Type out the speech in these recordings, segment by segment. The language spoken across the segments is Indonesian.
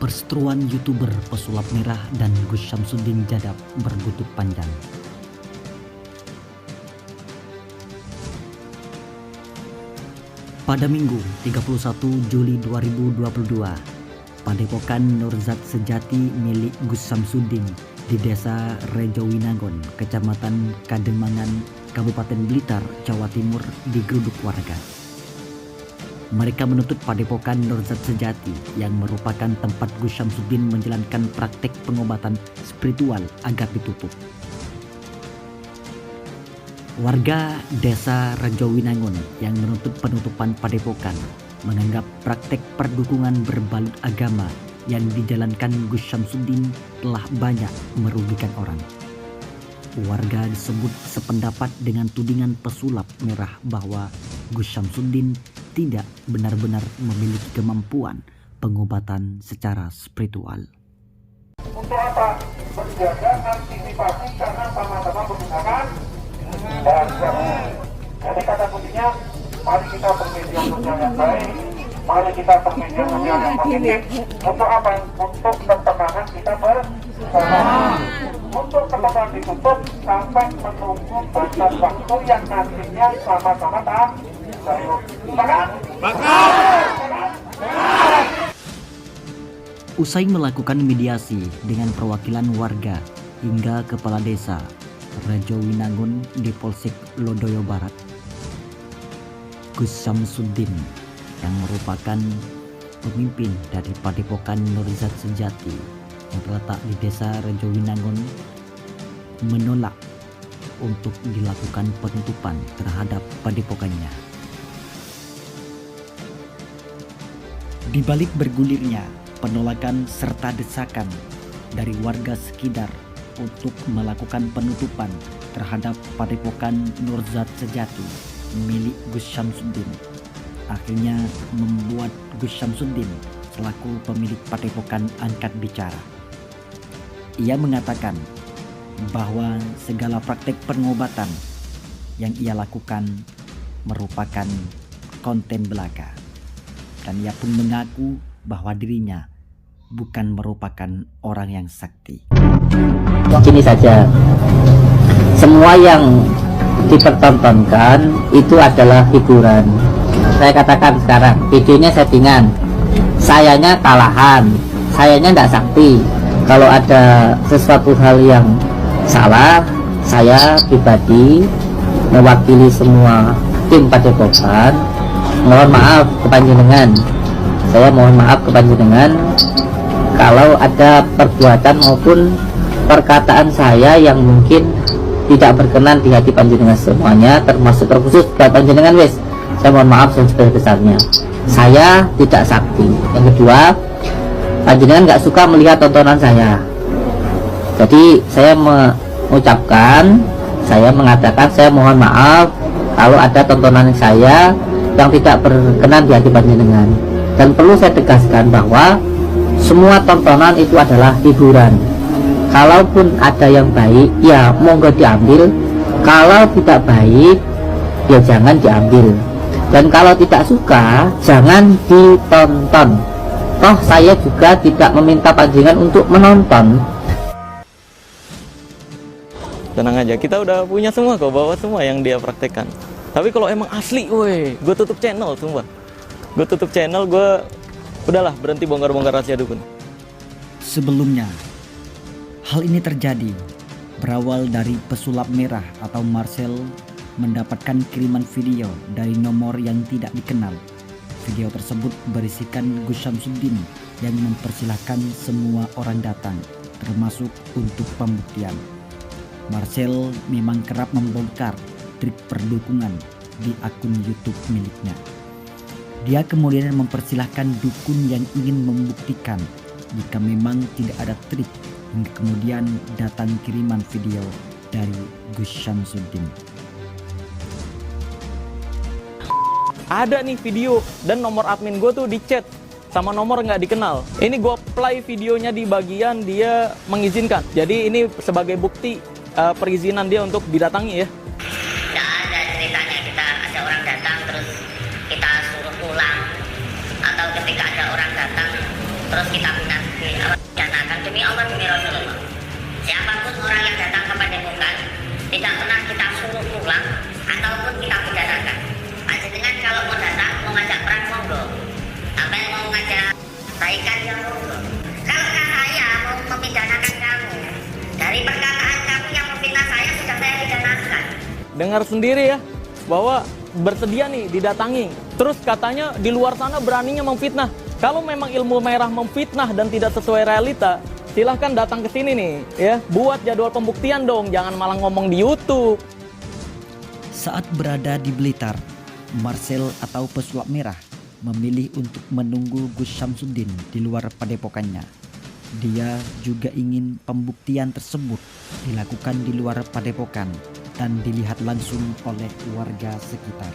Perseteruan YouTuber pesulap merah dan Gus Syamsuddin Jadab berbuntut panjang. Pada Minggu 31 Juli 2022, Padepokan Nurzat Sejati milik Gus Syamsuddin di Desa Rejowinangun, Kecamatan Kademangan, Kabupaten Blitar, Jawa Timur digeruduk warga. Mereka menuntut Padepokan Nurzat Sejati yang merupakan tempat Gus Syamsuddin menjalankan praktek pengobatan spiritual agar ditutup. Warga Desa Rejowinangun yang menuntut penutupan Padepokan menganggap praktek perdukungan berbalut agama yang dijalankan Gus Syamsuddin telah banyak merugikan orang. Warga disebut sependapat dengan tudingan pesulap merah bahwa Gus Syamsuddin tidak benar-benar memiliki kemampuan pengobatan secara spiritual. Untuk apa? Menjaga antisipasi karena sama-sama menggunakan bahasa. Jadi kata kuncinya, mari kita bermedia sosial yang baik, mari kita bermedia sosial yang positif. Untuk apa? Untuk perkembangan kita bersama. Untuk perkembangan ditutup sampai menunggu batas waktu yang nantinya sama-sama tak. Usai melakukan mediasi dengan perwakilan warga hingga kepala desa Rejowinangun di Polsek Lodoyo Barat, Gus Syamsuddin yang merupakan pemimpin dari Padepokan Nurzat Sejati yang terletak di Desa Rejowinangun menolak untuk dilakukan penutupan terhadap padepokannya. Di balik bergulirnya penolakan serta desakan dari warga sekitar untuk melakukan penutupan terhadap Padepokan Nurzat Sejati milik Gus Syamsuddin, akhirnya membuat Gus Syamsuddin selaku pemilik Padepokan angkat bicara. Ia mengatakan bahwa segala praktek pengobatan yang ia lakukan merupakan konten belaka. Dan ia pun mengaku bahwa dirinya bukan merupakan orang yang sakti. Gini saja, semua yang dipertontonkan itu adalah hiburan. Saya katakan sekarang, videonya settingan, sayanya kalahan, sayanya tidak sakti. Kalau ada sesuatu hal yang salah, saya pribadi mewakili semua tim Padepokan mohon maaf ke panjenengan. Saya mohon maaf ke panjenengan kalau ada perbuatan maupun perkataan saya yang mungkin tidak berkenan di hati panjenengan semuanya, termasuk terkhusus buat panjenengan wes. Saya mohon maaf sebesar-besarnya. Saya tidak sakti. Yang kedua, panjenengan nggak suka melihat tontonan saya. Jadi saya mengucapkan, saya mengatakan saya mohon maaf kalau ada tontonan saya yang tidak berkenan di hati panjenengan. Dan perlu saya tegaskan bahwa semua tontonan itu adalah hiburan. Kalaupun ada yang baik, ya monggo diambil. Kalau tidak baik, ya jangan diambil. Dan kalau tidak suka, jangan ditonton. Toh saya juga tidak meminta panjenengan untuk menonton. Tenang aja, kita udah punya semua kok, bawa semua yang dia praktekkan. Tapi kalau emang asli, woi, gue tutup channel, sumpah. Gue tutup channel, gue udahlah berhenti bongkar-bongkar rahasia dukun. Sebelumnya, hal ini terjadi berawal dari pesulap merah atau Marcel mendapatkan kiriman video dari nomor yang tidak dikenal. Video tersebut berisikan Gus Syamsuddin yang mempersilahkan semua orang datang, termasuk untuk pembuktian. Marcel memang kerap membongkar trik perdukungan di akun YouTube miliknya. Dia kemudian mempersilahkan dukun yang ingin membuktikan jika memang tidak ada trik, hingga kemudian datang kiriman video dari Gus Syamsuddin. Ada nih video dan nomor admin gue tuh di chat sama nomor nggak dikenal. Ini gue play videonya di bagian dia mengizinkan. Jadi ini sebagai bukti perizinan dia untuk didatangi ya. Nggak ada ceritanya kita ada orang datang terus kita suruh pulang, atau ketika ada orang datang terus kita pindah demi Allah demi Rasulullah. Siapapun orang yang datang ke padepokan tidak pernah kita suruh pulang ataupun kita pidanakan. Panjenengan kalau mau datang mau ngajak perang monggo, apa yang mau ngajak baikan yang monggo. Kalau saya mau memidanakan kamu dari perkataan kamu yang memfitnah saya sudah saya pidanakan. Dengar sendiri ya bahwa bersedia nih didatangi. Terus katanya di luar sana beraninya memfitnah. Kalau memang ilmu merah memfitnah dan tidak sesuai realita, silahkan datang ke sini nih ya. Buat jadwal pembuktian dong, jangan malah ngomong di YouTube. Saat berada di Blitar, Marcel atau pesulap merah memilih untuk menunggu Gus Syamsuddin di luar padepokannya. Dia juga ingin pembuktian tersebut dilakukan di luar padepokan dan dilihat langsung oleh warga sekitar.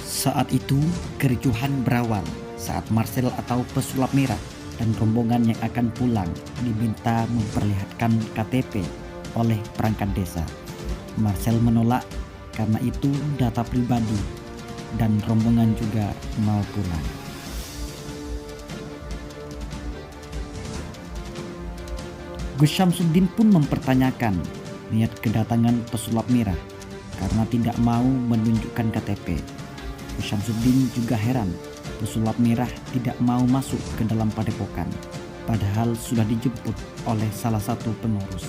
Saat itu kericuhan berawal saat Marcel atau pesulap merah dan rombongan yang akan pulang diminta memperlihatkan KTP oleh perangkat desa. Marcel menolak karena itu data pribadi dan rombongan juga mau pulang. Gus Syamsuddin pun mempertanyakan niat kedatangan pesulap merah karena tidak mau menunjukkan KTP. Gus Syamsuddin juga heran pesulap merah tidak mau masuk ke dalam padepokan, padahal sudah dijemput oleh salah satu pengurus.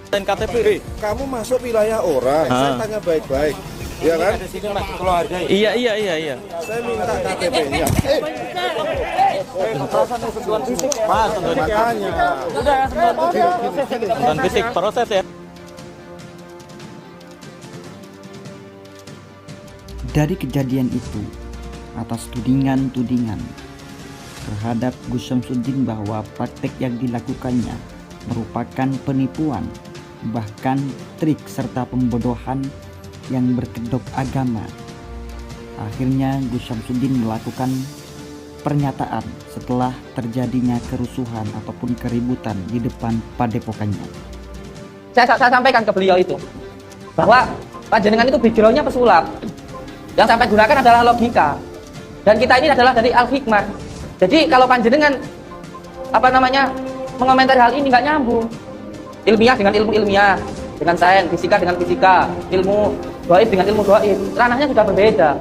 Dan KTP. Kamu masuk wilayah orang, saya tanya baik-baik, ya kan? Iya. Saya minta KTP-nya. Makanya. Dan fisik proses ya. Dari kejadian itu, atas tudingan-tudingan terhadap Gus Syamsuddin bahwa praktek yang dilakukannya merupakan penipuan, bahkan trik serta pembodohan yang berkedok agama. Akhirnya Gus Syamsuddin melakukan pernyataan setelah terjadinya kerusuhan ataupun keributan di depan padepokannya. Saya sampaikan ke beliau itu bahwa panjenengan itu backgroundnya pesulap. Yang sampai gunakan adalah logika. Dan kita ini adalah dari al-hikmah. Jadi kalau panjenengan mengomentari hal ini nggak nyambung. Ilmiah dengan ilmu ilmiah, dengan sains, fisika dengan fisika, ilmu gaib dengan ilmu gaib, ranahnya sudah berbeda.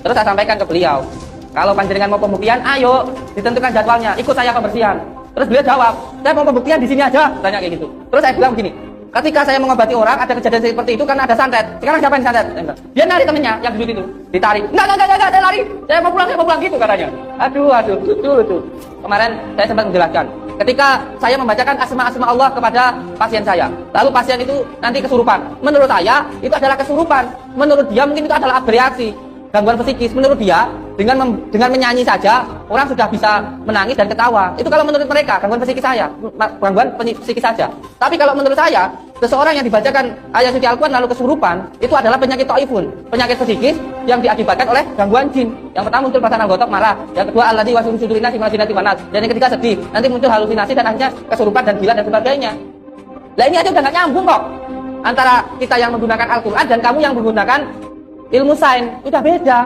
Terus saya sampaikan ke beliau, kalau panjenengan mau pembuktian, ayo ditentukan jadwalnya, ikut saya pembersihan. Terus beliau jawab, saya mau pembuktian di sini aja, tanya kayak gitu. Terus saya bilang begini, ketika saya mengobati orang ada kejadian seperti itu karena ada santet. Sekarang siapa yang santet? Dia narik temennya yang duduk itu, ditarik. Enggak, saya lari. Saya mau pulang gitu katanya. Aduh, lucu. Kemarin saya sempat menjelaskan. Ketika saya membacakan asma-asma Allah kepada pasien saya, lalu pasien itu nanti kesurupan. Menurut saya itu adalah kesurupan. Menurut dia mungkin itu adalah bereaksi, gangguan psikis. Menurut dia dengan menyanyi saja orang sudah bisa menangis dan ketawa. Itu kalau menurut mereka gangguan psikis saja. Tapi kalau menurut saya, seseorang yang dibacakan ayat suci Al-Quran lalu kesurupan itu adalah penyakit taifun, penyakit psikis yang diakibatkan oleh gangguan jin. Yang pertama muncul perasaan anggota marah, yang kedua alladzi waswisu fi sudurin nasi minal jinnati wan nas, dan yang ketiga sedih. Nanti muncul halusinasi dan akhirnya kesurupan dan gila dan sebagainya. Lah ini aja udah nggak nyambung kok antara kita yang menggunakan Al-Quran dan kamu yang menggunakan ilmu sains, udah beda.